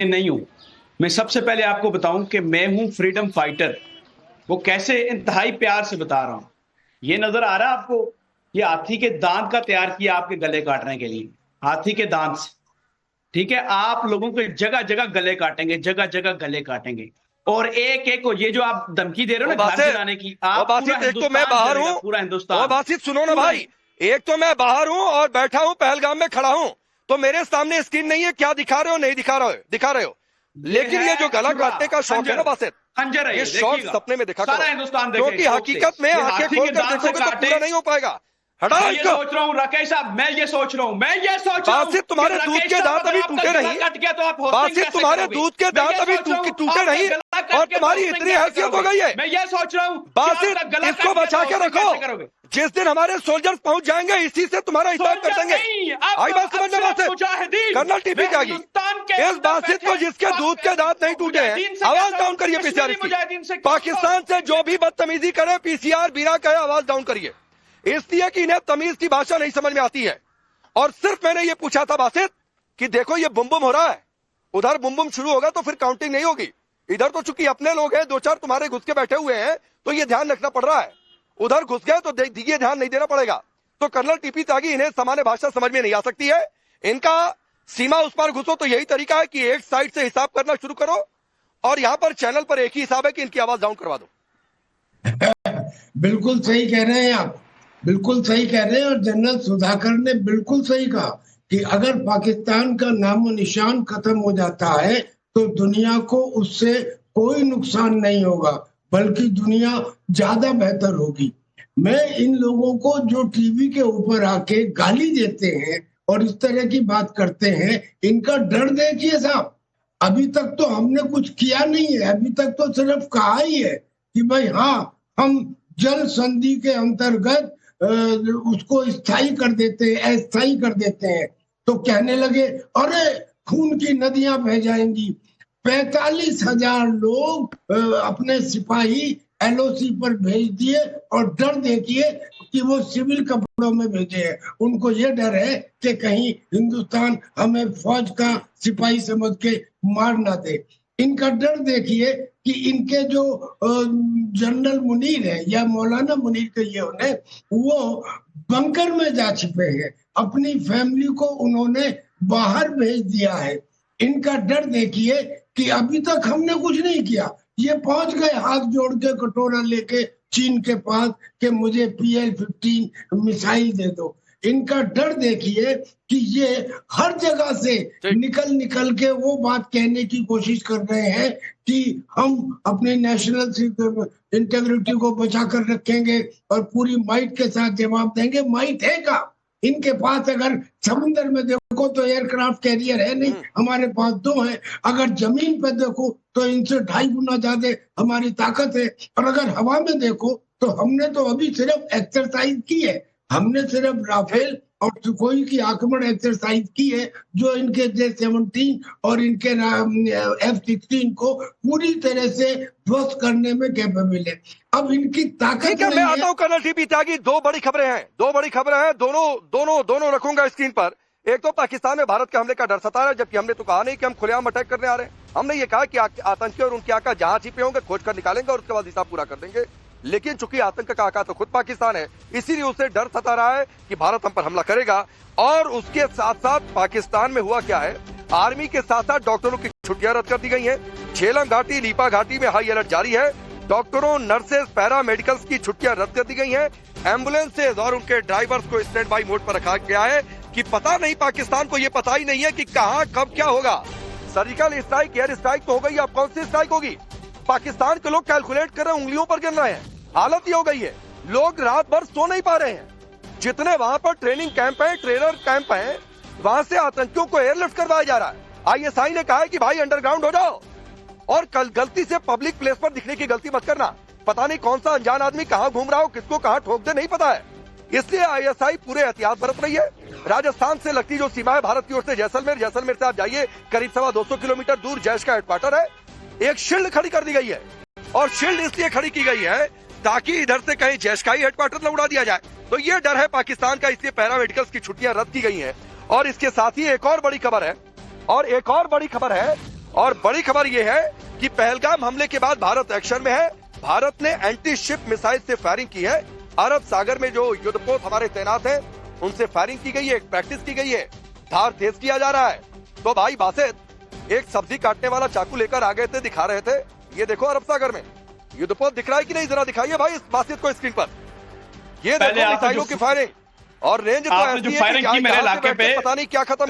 नहीं हूं। मैं सबसे पहले आपको बताऊं कि मैं हूं फ्रीडम फाइटर। वो कैसे, इंतहाई प्यार से बता रहा हूं। ये नजर आ रहा है आपको? ये हाथी के दांत का तैयार किया आपके गले काटने के लिए, हाथी के दांत से। ठीक है, आप लोगों के जगह जगह गले काटेंगे, जगह जगह गले काटेंगे। और एक एक को, ये जो आप धमकी दे रहे हो ओ ना घर बासित, जलाने की, ओ आप पूरा बासित, एक तो मैं हिंदुस्तान बाहर जलेगा, हूँ। पूरा ओ हिंदुस्तान। बासित सुनो ना पूरा भाई, एक तो मैं बाहर हूँ और बैठा हूँ पहलगाम में खड़ा हूँ, तो मेरे सामने स्क्रीन नहीं है, क्या दिखा रहे हो, नहीं दिखा रहे हो। ये लेकिन ये जो है गला छुरा, काटने का शौक है ना खंजर। बासित, खंजर है ये ये, शौक देखिएगा। सपने में देखा करो, सारा हिंदुस्तान देखे क्योंकि शौक से। हकीकत में ये आंखें हाथी के खोलकर दांत से देखोगे तो काटे। पूरा नहीं हो पाएगा। हटा मैं ये इसको। सोच रहा हूँ राकेश साहब, मैं ये सोच रहा हूँ, मैं ये सोच रहा हूँ बासित, कि तुम्हारे दूध राकेश के साहब दांत अगर अभी आपका टूटे गला नहीं। कट गया तो आप होस्टिंग बासित, कैसे तुम्हारे करोगे? दूध के मैं दांत ये अभी सोच रहा हूँ टूटे आपका नहीं गला और कट गया तो तुम्हारी होस्टिंग इतनी कैसे हैसियत हो करोगे? गई है। मैं ये सोच रहा हूँ कि बासित, आपका गला इसको कट गया बचा तो के होस्टिंग रखो। कैसे करोगे? जिस दिन हमारे सोल्जर्स पहुंच जाएंगे इसी से तुम्हारा हिसाब कर सोल्जर देंगे। नहीं, आई बात समझना अब बासित। मुजाहिदीन। कर्नल टीपी मैं त्यागी, हिंदुस्तान के इस अंदर बासित को बैठे जिसके दूध के दांत नहीं टूटे हैं, मुजाहिदीन से आवाज कहता डाउन हूं, करिए पीसीआर कश्मीरी की। मुजाहिदीन से कहता हूं। पाकिस्तान से जो भी बदतमीजी करे, पीसीआर बिना कहे आवाज डाउन करिए, इसलिए कि इन्हें तमीज की भाषा नहीं समझ में आती है। और सिर्फ मैंने ये पूछा था बासित कि देखो ये बुम बुम हो रहा है, उधर बुम बुम शुरू होगा तो फिर काउंटिंग नहीं होगी। इधर तो चूंकि अपने लोग हैं, दो चार तुम्हारे घुस के बैठे हुए हैं, तो ये ध्यान रखना पड़ रहा है। उधर घुस गए तो ये ध्यान नहीं देना पड़ेगा। तो कर्नल टीपी त्यागी, इन्हें सामान्य भाषा समझ में नहीं आ सकती है, इनका सीमा उस पार घुसो तो यही तरीका है कि एक साइड से हिसाब करना शुरू करो, और यहां पर चैनल पर एक ही हिसाब है कि इनकी आवाज डाउन करवा दो। बिल्कुल सही कह रहे हैं आप, बिल्कुल सही कह रहे हैं। और जनरल सुधाकर ने बिल्कुल सही कहा कि अगर पाकिस्तान का नामो निशान खत्म हो जाता है तो दुनिया को उससे कोई नुकसान नहीं होगा, बल्कि दुनिया ज्यादा बेहतर होगी। मैं इन लोगों को जो टीवी के ऊपर आके गाली देते हैं और इस तरह की बात करते हैं, इनका डर देखिए साहब। अभी तक तो हमने कुछ किया नहीं है, अभी तक तो सिर्फ कहा ही है कि भाई हाँ, हम जल संधि के अंतर्गत उसको स्थायी कर देते हैं, अस्थायी कर देते हैं। तो कहने लगे अरे खून की नदियां बह जाएंगी। 45,000 लोग अपने सिपाही एलओसी पर भेज दिए और डर देखिए कि वो सिविल कपड़ों में भेजे हैं। उनको ये डर है कि कहीं हिंदुस्तान हमें फौज का सिपाही समझ के मार ना दे। इनका डर देखिए कि इनके जो जनरल मुनीर है या मौलाना मुनीर कहिए उन्हें, वो बंकर में जा छिपे हैं, अपनी फैमिली को उन्होंने बाहर भेज दिया है। इनका डर देखिए कि अभी तक हमने कुछ नहीं किया, ये पहुंच गए हाथ जोड़ के कटोरा लेके चीन के पास कि मुझे PL-15 मिसाइल दे दो। इनका डर देखिए कि ये हर जगह से निकल निकल के वो बात कहने की कोशिश कर रहे हैं कि हम अपने नेशनल इंटेग्रिटी को बचा कर रखेंगे और पूरी माइट के साथ जवाब देंगे। माइट है का इनके पास? अगर समुद्र में देखो तो एयरक्राफ्ट कैरियर है नहीं, हमारे पास 2 है। अगर जमीन पे देखो तो इनसे 2.5 गुना ज्यादा हमारी ताकत है। और अगर हवा में देखो तो हमने तो अभी सिर्फ एक्सरसाइज की है, हमने सिर्फ राफेल और सुखोई की आक्रमण एक्सरसाइज की है, जो इनके J-17 और इनके F-16 को पूरी तरह से ध्वस्त करने में कैपेबल है। अब इनकी ताकत ठीक है, मैं आता हूं कर्नल टीपी त्यागी। 2 बड़ी खबरें हैं, दोनों रखूंगा स्क्रीन पर। एक तो पाकिस्तान में भारत के हमले का डर सता रहा है, जबकि हमने तो कहा नहीं कि हम खुलेआम अटैक करने आ रहे हैं। हमने ये कहा कि आतंकी और उनके आका जहां छिपे होंगे खोज कर निकालेंगे और उसके बाद हिसाब पूरा कर देंगे। लेकिन चूंकि आतंक का आका तो खुद पाकिस्तान है, इसीलिए उसे डर सता रहा है कि भारत हम पर हमला करेगा। और उसके साथ साथ पाकिस्तान में हुआ क्या है, आर्मी के साथ साथ डॉक्टरों की छुट्टियां रद्द कर दी गई हैं। झेलम घाटी, लीपा घाटी में हाई अलर्ट जारी है। डॉक्टरों, नर्सेज, पैरा मेडिकल्स की छुट्टियां रद्द कर दी गई हैं। एम्बुलेंसेज और उनके ड्राइवर्स को स्टैंड बाई मोड पर रखा गया है कि पता नहीं, पाकिस्तान को यह पता ही नहीं है कि कहां कब क्या होगा। सर्जिकल स्ट्राइक, एयर स्ट्राइक तो हो गई, अब कौन सी स्ट्राइक होगी? पाकिस्तान के लोग कैलकुलेट कर रहे हैं, उंगलियों पर गिन रहे हैं। हालत ये हो गई है, लोग रात भर सो नहीं पा रहे हैं। जितने वहां पर ट्रेनिंग कैंप है, ट्रेनर कैंप है, वहां से आतंकियों को एयरलिफ्ट करवाया जा रहा है। ISI ने कहा है कि भाई अंडरग्राउंड हो जाओ और कल गलती से पब्लिक प्लेस पर दिखने की गलती मत करना। पता नहीं कौन सा अनजान आदमी कहां घूम रहा हो, किसको कहां ठोक दे नहीं पता है, इसलिए ISI पूरे एहतियात बरत रही है। राजस्थान से लगती जो सीमा है भारत की ओर से जैसलमेर से आप जाइए, करीब 225 किलोमीटर दूर जैश का हेडक्वार्टर है। एक शील्ड खड़ी कर दी गई है, और शील्ड इसलिए खड़ी की गई है ताकि इधर से कहीं जैश का ही हेडक्वार्टर न उड़ा दिया जाए। तो ये डर है पाकिस्तान का, इसलिए पैरामेडिकल्स की छुट्टियां रद्द की गई हैं। और इसके साथ ही एक और बड़ी खबर है, और बड़ी खबर यह है कि पहलगाम हमले के बाद भारत एक्शन में है। भारत ने एंटी शिप मिसाइल से फायरिंग की है। अरब सागर में जो युद्धपोत हमारे तैनात हैं उनसे फायरिंग की गई है, एक प्रैक्टिस की गई है, धार तेज किया जा रहा है। तो भाई बासित एक सब्जी काटने वाला चाकू लेकर आ गए थे, दिखा रहे थे, ये देखो अरब सागर में युद्धपोत दिख रहा है कि नहीं, जरा दिखाइए भाई इस बासित को स्क्रीन पर। ये देखो मिसाइलों की फायरिंग और रेंज तो आपने जो फायरिंग की मेरे इलाके पे, पता नहीं क्या खत्म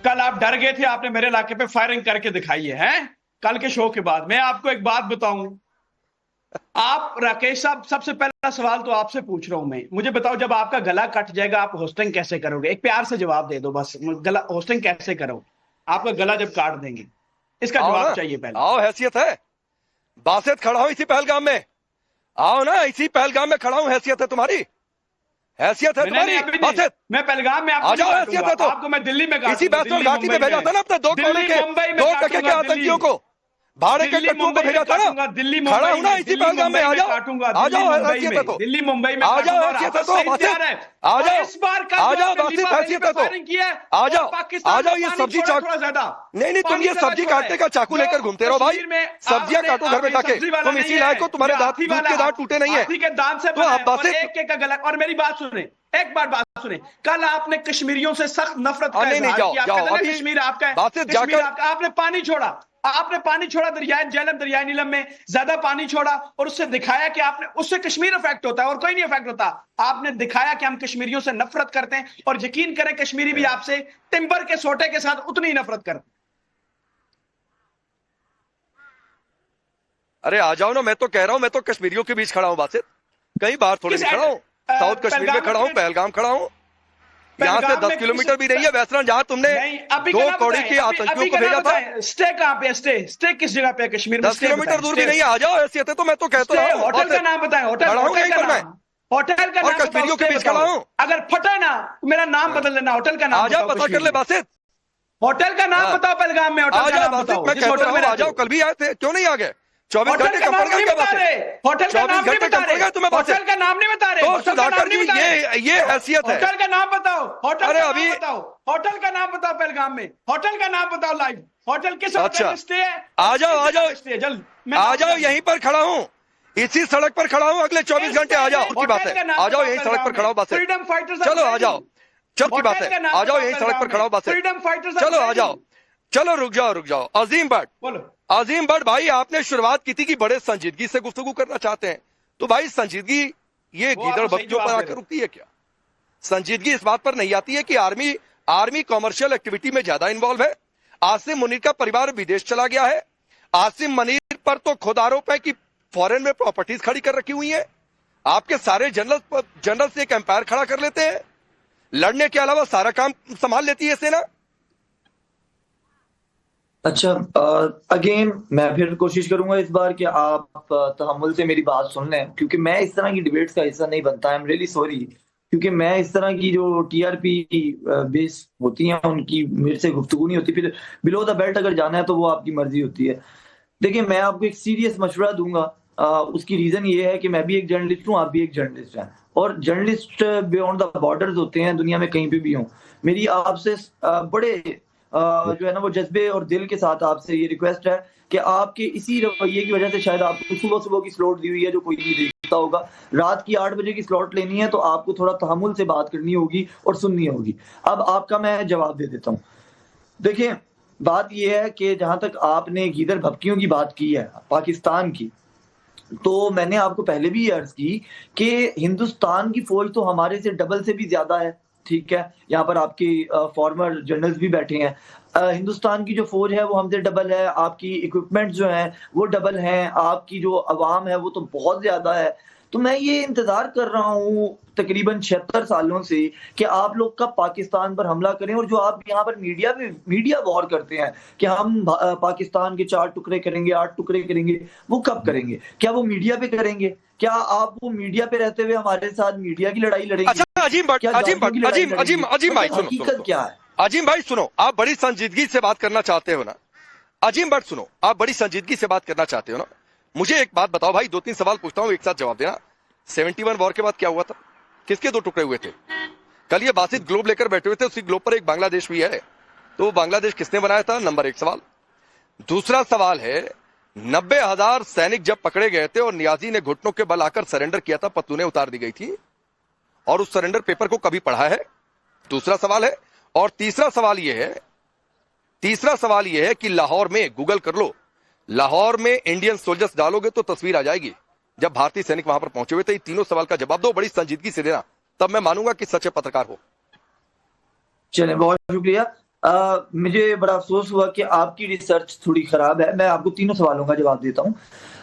कल आप डर गए थे, आपने मेरे इलाके पे फायरिंग करके दिखाई है कल के शो के बाद। मैं आपको एक बात बताऊं, आप राकेश साहब, सबसे पहला सवाल तो आपसे पूछ रहा हूं मैं, मुझे बताओ जब आपका गला कट जाएगा आप होस्टिंग कैसे करोगे? एक प्यार से जवाब दे दो बस, गला होस्टिंग कैसे करो आपका गला जब काट देंगे, इसका जवाब चाहिए पहले। आओ, हैसियत है, बासित खड़ा हूं इसी पहलगाम में, आओ ना, इसी पहलगाम में खड़ा हूं, हैसियत है तुम्हारी, हैसियत है तुम्हारी बासित। मैं पहलगाम में आ जाओ, हैसियत है तो आपको मैं दिल्ली में इसी बैतूल घाटी में भेजा था ना अपने 2 टके के आतंकियों को, भाड़े के कट्टुओं को भेजा था ना, दिल्ली खड़ा हूं ना इसी पहलगाम में, आ जाओ, आ जाओ, हैसियत है तो दिल्ली मुंबई में आ जाओ, हैसियत है तो बासित, आ जाओ, इस बार आ जाओ बासित, हैसियत है तो आ जाओ, आ जाओ, ये सब्जी चाकू, नहीं तुम ये सब्जी काटने का चाकू लेकर घूमते रहो भाई, सब्जियां काटो घर में जाके, तुम इसी लायक हो, तुम्हारे दूध के दांत टूटे नहीं है के दांत से, तो आप बासित एक का गला। और मेरी बात सुने, एक बार बात सुने, कल आपने कश्मीरियों से सख्त नफरत का नहीं, जाओ अभी कश्मीर आपका है, बासित जाकर आपने पानी छोड़ा, दरियाए झेलम, दरियाए नीलम में ज्यादा पानी छोड़ा और उससे दिखाया कि आपने, उससे कश्मीर इफेक्ट होता है और कोई नहीं इफेक्ट होता। आपने दिखाया कि हम कश्मीरियों से नफरत करते हैं और यकीन करें कश्मीरी भी आपसे टिम्बर के सोटे के साथ उतनी ही नफरत करते। अरे आ जाओ ना, मैं तो कह रहा हूं, मैं तो कश्मीरियों के बीच खड़ा हूं बासित, कहीं बाहर थोड़ी नहीं खड़ा हूं, साउथ कश्मीर में खड़ा हूं, पहलगाम खड़ा हूं, यहाँ से 10 किलोमीटर भी नहीं है वैसरन, जहाँ तुमने 2 कौड़ी के आतंकियों को भेजा था। स्टे कहाँ पे, स्टे किस जगह पे कश्मीर में? 10 किलोमीटर दूर भी नहीं है, आ जाओ, हैसियत है तो मैं तो कहता हूँ। होटल का नाम बताएं, होटल का नाम, और कश्मीरियों के बीच खड़ा हूँ। अगर फटा ना मेरा नाम बदल देना, होटल का नाम आ जाओ, पता कर ले बासित, होटल का नाम बताओ पहलगाम में, आ जाओ बासित, मैं कहता हूँ आ जाओ, कल भी आए थे, क्यों नहीं आ गए? 24 घंटे कम पड़ गए क्या बासित? होटल का नाम नहीं बता रहे, तुम्हें बासित, होटल का नाम नहीं बता रहे, तो सुधाकर जी ये हैसियत है। होटल का नाम बताओ, होटल अरे का अभी नाम बताओ, होटल का नाम बताओ पहलगाम में, होटल का नाम बताओ लाइव, होटल किस अच्छा, होटल स्टे है? आ जाओ, आ जाओ, जल्द आ जाओ, यहीं पर खड़ा हूँ, इसी सड़क पर खड़ा हूँ, अगले 24 घंटे आ जाओ, की बात है, आ जाओ यही सड़क पर खड़ा हूँ बासित, फ्रीडम फाइटर्स, चलो आ जाओ, चल की बात है, आ जाओ यही सड़क पर खड़ा हूँ बासित, फ्रीडम फाइटर्स, चलो आ जाओ, चलो रुक जाओ। अजीम भट्ट, बोलो। अजीम भट्ट भाई, आपने शुरुआत की थी कि बड़े संजीदगी से गुफ्तगू करना चाहते हैं, तो भाई संजीदगी ये गीदड़ बच्चों पर आकर रुकती है क्या? संजीदगी इस बात पर नहीं आती है कि आर्मी कॉमर्शियल एक्टिविटी में ज्यादा इन्वॉल्व है। आसिम मुनीर का परिवार विदेश चला गया है, आसिम मुनीर पर तो खुद आरोप है कि फॉरेन में प्रॉपर्टीज खड़ी कर रखी हुई है। आपके सारे जनरल से एक एम्पायर खड़ा कर लेते हैं, लड़ने के अलावा सारा काम संभाल लेती है सेना। अच्छा, अगेन मैं फिर कोशिश करूंगा इस बार कि आप तहम्मुल से मेरी बात सुन लें, क्योंकि मैं इस तरह की डिबेट्स का हिस्सा नहीं बनता। आई एम रियली सॉरी, क्योंकि मैं इस तरह की जो टीआरपी बेस होती हैं उनकी मेरे से गुफ्तगू नहीं होती। फिर बिलो द बेल्ट अगर जाना है तो वो आपकी मर्जी होती है। देखिए, मैं आपको एक सीरियस मशवरा दूंगा, उसकी रीजन ये है कि मैं भी एक जर्नलिस्ट हूँ, आप भी एक जर्नलिस्ट हैं, और जर्नलिस्ट बियॉन्ड द बॉर्डर्स होते हैं, दुनिया में कहीं पे भी हों। मेरी आपसे बड़े जो है ना वो जज्बे और दिल के साथ आपसे ये रिक्वेस्ट है कि आपके इसी रवैये की वजह से शायद आपको सुबह की स्लॉट दी हुई है जो कोई नहीं देखता होगा, रात की 8 बजे की स्लॉट लेनी है तो आपको थोड़ा तहम्मुल से बात करनी होगी और सुननी होगी। अब आपका मैं जवाब दे देता हूँ। देखिए, बात यह है कि जहां तक आपने गीदड़ भपकियों की बात की है पाकिस्तान की, तो मैंने आपको पहले भी अर्ज की कि हिंदुस्तान की फौज तो हमारे से डबल से भी ज्यादा है, ठीक है। यहाँ पर आपके फॉर्मर जनरल्स भी बैठे हैं। हिंदुस्तान की जो फौज है वो हमसे डबल है, आपकी इक्विपमेंट जो है वो डबल हैं, आपकी जो अवाम है वो तो बहुत ज्यादा है। तो मैं ये इंतजार कर रहा हूँ तकरीबन 76 सालों से कि आप लोग कब पाकिस्तान पर हमला करें, और जो आप यहाँ पर मीडिया वॉर करते हैं कि हम पाकिस्तान के 4 टुकड़े करेंगे, 8 टुकड़े करेंगे, वो कब करेंगे? क्या वो मीडिया पे करेंगे? क्या आप वो मीडिया पे रहते हुए हमारे साथ मीडिया की लड़ाई लड़ेंगे? अच्छा, अजीम भाई सुनो, हकीकत क्या है? अजीम भाई सुनो, आप बड़ी संजीदगी से बात करना चाहते हो ना। अजीम भट्ट सुनो, आप बड़ी संजीदगी से बात करना चाहते हो ना। मुझे एक बात बताओ भाई, 2-3 सवाल पूछता हूँ, एक साथ जवाब देना। 71 वॉर के बाद क्या हुआ था? किसके 2 टुकड़े हुए थे? कल ये बासित ग्लोब लेकर बैठे हुए थे, उसी ग्लोब पर एक बांग्लादेश भी है, तो बांग्लादेश किसने बनाया था? नंबर 1 सवाल। दूसरा सवाल है, 90,000 सैनिक जब पकड़े गए थे और नियाजी ने घुटनों के बल आकर सरेंडर किया था, पतलूनें उतार दी गई थी, और उस सरेंडर पेपर को कभी पढ़ा है? दूसरा सवाल है। और तीसरा सवाल यह है कि लाहौर में, गूगल कर लो, लाहौर में इंडियन सोल्जर्स डालोगे तो तस्वीर आ जाएगी जब भारतीय सैनिक वहां पर पहुंचे हुए थे। तीनों सवाल का जवाब दो बड़ी संजीदगी से देना, तब मैं मानूंगा कि सच्चे पत्रकार हो। चलिए, बहुत शुक्रिया। मुझे बड़ा अफसोस हुआ कि आपकी रिसर्च थोड़ी खराब है। मैं आपको तीनों सवालों का जवाब देता हूँ।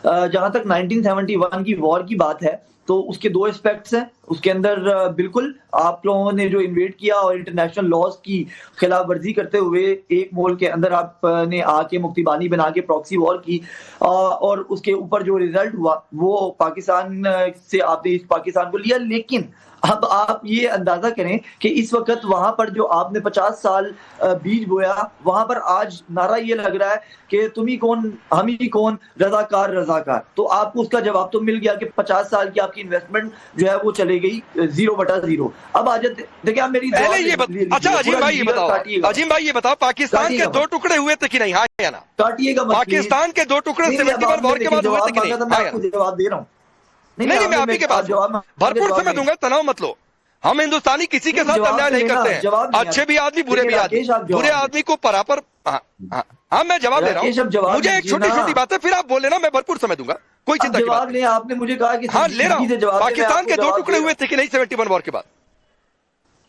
जहां तक 1971 की वॉर की बात है, तो उसके दो एस्पेक्ट्स हैं। उसके अंदर बिल्कुल आप लोगों ने जो इन्वेड किया और इंटरनेशनल लॉज की खिलाफ वर्जी करते हुए एक मुल्क के अंदर आपने आके मुक्तिबानी बना के प्रॉक्सी वॉर की, और उसके ऊपर जो रिजल्ट हुआ वो पाकिस्तान से आपने इस पाकिस्तान को लिया। लेकिन अब आप ये अंदाजा करें कि इस वक्त वहां पर जो आपने 50 साल बीज बोया, वहां पर आज नारा ये लग रहा है कि तुम ही कौन हम ही कौन, रजाकार रजाकार। तो आपको उसका जवाब तो मिल गया कि 50 साल की आपकी इन्वेस्टमेंट जो है वो चले गई 0/0। अब आ जाते, देखिए आप मेरी अच्छा अजीम भाई ये बताओ, पाकिस्तान के 2 टुकड़े हुए थे कि नहीं? हाँ या ना? काटिएगा। पाकिस्तान के 2 टुकड़े 71 वॉर के बाद हुए थे कि नहीं? मैं आपको जवाब दे रहा हूँ। नहीं, मैं आपके पास भरपूर समय दूंगा, तनाव मत लो। हम हिंदुस्तानी किसी के साथ अन्याय नहीं करते हैं, अच्छे भी आदमी बुरे भी आदमी, बुरे आदमी को बराबर। हाँ मैं जवाब दे रहा हूँ, मुझे एक छोटी छोटी बात है, फिर आप बोल लेना, मैं भरपूर समय दूंगा, कोई चिंता की बात नहीं। आपने मुझे कहा कि हाँ ले रहा हूँ, पाकिस्तान के 2 टुकड़े हुए थे कि नहीं 71 वॉर के बाद?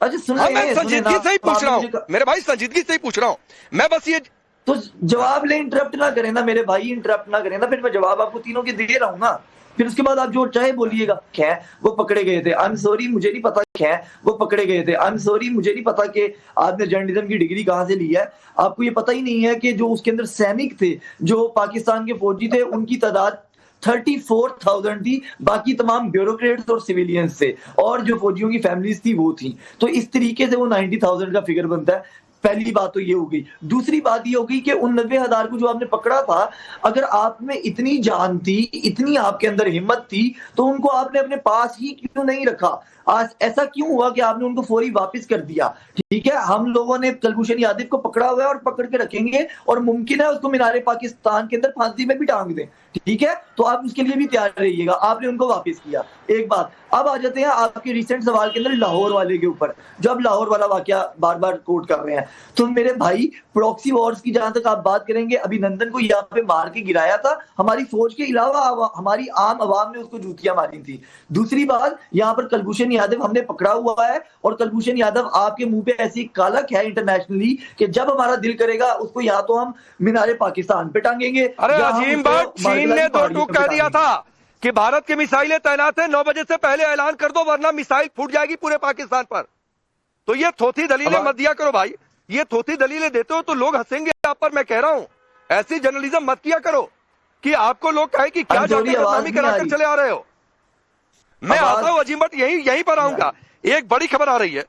अच्छा हाँ मैं संजीदगी से ही पूछ रहा हूँ मेरे भाई, संजीदगी से ही पूछ रहा हूँ मैं, बस ये तो जवाब ले, इंटरप्ट ना करें ना मेरे भाई, इंटरप्ट ना करें ना। फिर मैं जवाब आपको तीनों के दे रहा हूँ ना, फिर उसके बाद आप जो चाहे बोलिएगा। क्या वो पकड़े गए थे, आई एम सॉरी मुझे नहीं पता। क्या वो पकड़े गए थे, आई एम सॉरी मुझे नहीं पता कि आपने जर्नलिज्म की डिग्री कहां से ली है। आपको ये पता ही नहीं है कि जो उसके अंदर सैनिक थे, जो पाकिस्तान के फौजी थे, उनकी तादाद 34,000 थी, बाकी तमाम ब्यूरोक्रेट्स और सिविलियंस थे, और जो फौजियों की फैमिलीज थी वो थी। तो इस तरीके से वो 90,000 का फिगर बनता है। पहली बात तो ये हो गई। दूसरी बात ये हो गई कि उन 90,000 को जो आपने पकड़ा था, अगर आप में इतनी जान थी, इतनी आपके अंदर हिम्मत थी, तो उनको आपने अपने पास ही क्यों नहीं रखा? आज ऐसा क्यों हुआ कि आपने उनको फौरी वापस कर दिया? ठीक है, हम लोगों ने कुलभूषण यादव को पकड़ा हुआ है और पकड़ के रखेंगे, और मुमकिन है उसको मीनारे पाकिस्तान के अंदर फांसी में भी टांग दें। ठीक है, तो आप उसके लिए भी तैयार रहिएगा। आपने उनको वापस किया, एक बात। अब आ जाते हैं आपके रिसेंट सवाल के अंदर लाहौर वाले के ऊपर। जब लाहौर वाला वाकया बार बार कोट कर रहे हैं, तो मेरे भाई प्रॉक्सी वॉर्स की जहां तक आप बात करेंगे, अभिनंदन को यहाँ पे मार के गिराया था, हमारी फौज के अलावा हमारी आम आवाम ने उसको जूतियां मारी थी। दूसरी बात, यहाँ पर कुलभूषण यादव हमने पकड़ा हुआ है, और कुलभूषण यादव आपके मुंह पे ऐसी कालक है इंटरनेशनली कि जब हमारा दिल करेगा उसको या तो हम मीनारे पाकिस्तान पे टांगेंगे। अरे अजीम भट्ट, चीन ने 2 टूक कह दिया था कि भारत की मिसाइलें तैनात है, 9 बजे से पहले ऐलान कर दो वरना मिसाइल फूट जाएगी पूरे पाकिस्तान पर। तो ये थोथी दलीलें मत दिया करो भाई, ये थोथी दलीलें देते हो तो लोग हंसेंगे आप पर। मैं कह रहा हूं ऐसी जर्नलिज्म मत किया करो कि आपको लोग कहे कि क्या जाति कराकर चले आ रहे हो। मैं आता हूं अजीम भट्ट, यहीं पर आऊंगा। एक बड़ी खबर आ रही है,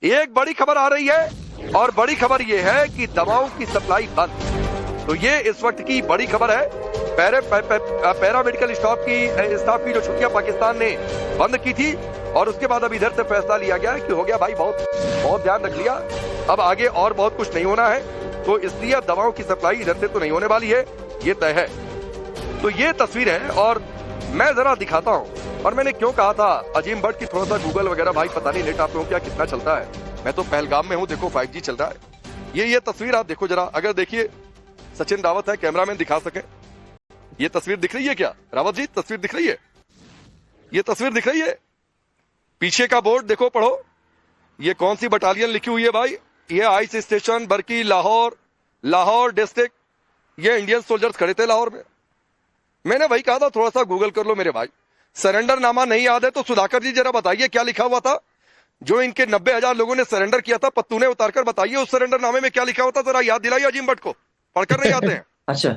एक बड़ी खबर आ रही है, और बड़ी खबर यह है कि दवाओं की सप्लाई बंद। तो ये इस वक्त की बड़ी खबर है। पैरा मेडिकल स्टाफ की जो छुट्टियां पाकिस्तान ने बंद की थी, और उसके बाद अब इधर से फैसला लिया गया कि हो गया भाई, बहुत ध्यान रख लिया, अब आगे और बहुत कुछ नहीं होना है। तो इसलिए दवाओं की सप्लाई इधर से तो नहीं होने वाली है, ये तय है। तो ये तस्वीर है, और मैं जरा दिखाता हूं। और मैंने क्यों कहा था अजीम भट्ट की थोड़ा सा गूगल वगैरह भाई पता नहीं नेट आप लोगों क्या कितना चलता है। मैं तो पहलगाम में हूं, देखो 5G चल रहा है। ये तस्वीर आप देखो जरा, अगर देखिए सचिन रावत है, कैमरामैन दिखा सके। ये तस्वीर दिख रही है क्या रावत जी? तस्वीर दिख रही है, ये तस्वीर दिख रही है। पीछे का बोर्ड देखो, पढ़ो, ये कौन सी बटालियन लिखी हुई है भाई? ये आइस स्टेशन बरकी लाहौर डिस्ट्रिक्ट। ये इंडियन सोल्जर्स खड़े थे लाहौर में। मैंने वही कहा था, थोड़ा सा गूगल कर लो मेरे भाई। सरेंडर नामा नहीं याद है तो सुधाकर जी जरा बताइए क्या लिखा हुआ था? जो इनके 90,000 लोगों ने सरेंडर किया था, पत्तूने उतारकर बताइए उस सरेंडर नामे में क्या लिखा होता, जरा याद दिलाइए अजीम भट्ट को, पढ़कर नहीं आते हैं। अच्छा,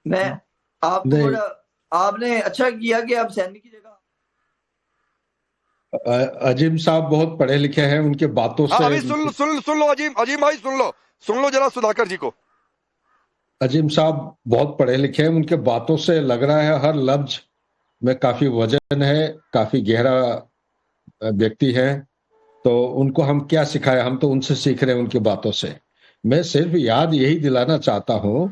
मैं आपने अच्छा किया कि आप सैनिक की जगह। अजीम साहब बहुत पढ़े लिखे हैं, उनके बातों से। अभी सुन लो अजीम भाई, सुन लो जरा सुधाकर जी को। अजीम साहब बहुत पढ़े लिखे हैं, उनके बातों से लग रहा है हर लफ्ज में काफी वजन है, काफी गहरा व्यक्ति है। तो उनको हम क्या सिखाए, हम तो उनसे सीख रहे हैं उनकी बातों से। मैं सिर्फ याद यही दिलाना चाहता हूं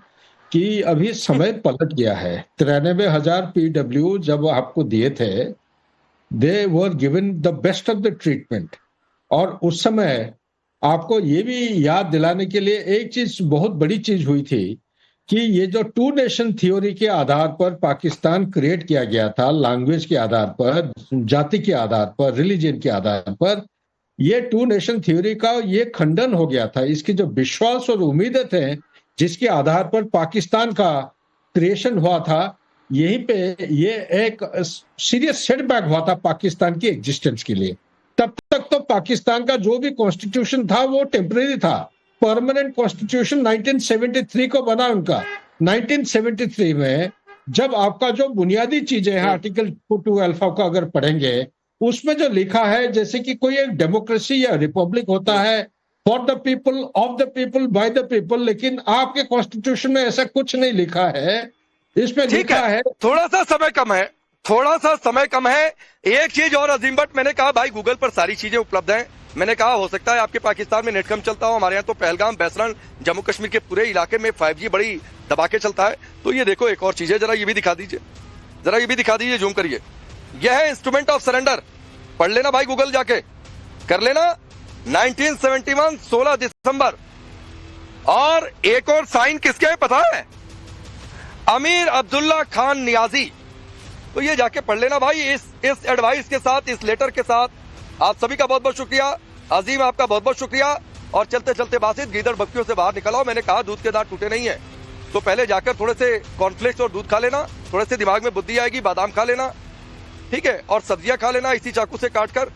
कि अभी समय पलट गया है। 93,000 PW जब आपको दिए थे, they were given the best of the treatment. और उस समय आपको ये भी याद दिलाने के लिए एक चीज, बहुत बड़ी चीज हुई थी कि ये जो टू नेशन थ्योरी के आधार पर पाकिस्तान क्रिएट किया गया था, लैंग्वेज के आधार पर, जाति के आधार पर, रिलीजन के आधार पर, ये टू नेशन थ्योरी का ये खंडन हो गया था। इसकी जो विश्वास और उम्मीदें थे जिसके आधार पर पाकिस्तान का क्रिएशन हुआ था, यहीं पे ये एक सीरियस सेटबैक हुआ था पाकिस्तान की एग्जिस्टेंस के लिए। तब तक तो पाकिस्तान का जो भी कॉन्स्टिट्यूशन था वो टेम्परेरी था। परमानेंट कॉन्स्टिट्यूशन 1973 को बना उनका। 1973 में जब आपका जो बुनियादी चीजें हैं, आर्टिकल 2 अल्फा का अगर पढ़ेंगे, उसमें जो लिखा है जैसे कि कोई एक डेमोक्रेसी या रिपब्लिक होता है, for the people, of the people, by the people, लेकिन आपके कॉन्स्टिट्यूशन में ऐसा कुछ नहीं लिखा है। इसमें लिखा है, थोड़ा सा समय कम है। एक चीज और अजीम भट्ट, मैंने कहा भाई गूगल पर सारी चीजें उपलब्ध हैं। मैंने कहा हो सकता है आपके पाकिस्तान में नेट कम चलता हो, हमारे यहाँ तो पहलगाम, बैसरण, जम्मू कश्मीर के पूरे इलाके में 5G बड़ी दबा के चलता है। तो ये देखो एक और चीज है, जरा ये भी दिखा दीजिए, जूम करिए। यह है इंस्ट्रूमेंट ऑफ सरेंडर, पढ़ लेना भाई गूगल जाके, कर लेना। 1971 16 दिसंबर। और एक और साइन किसके है पता है? अमीर अब्दुल्ला खान नियाजी। तो ये जाके पढ़ लेना भाई। इस एडवाइस के साथ, इस लेटर के साथ आप सभी का बहुत बहुत शुक्रिया। अजीम आपका बहुत बहुत शुक्रिया। और चलते चलते बासित गीदड़ बक्तियों से बाहर निकल आओ। मैंने कहा दूध के दांत टूटे नहीं है, तो पहले जाकर थोड़े से कॉर्नफ्लेक्स और दूध खा लेना, थोड़े से दिमाग में बुद्धि आएगी, बादाम खा लेना, ठीक है, और सब्जियां खा लेना इसी चाकू से काट कर।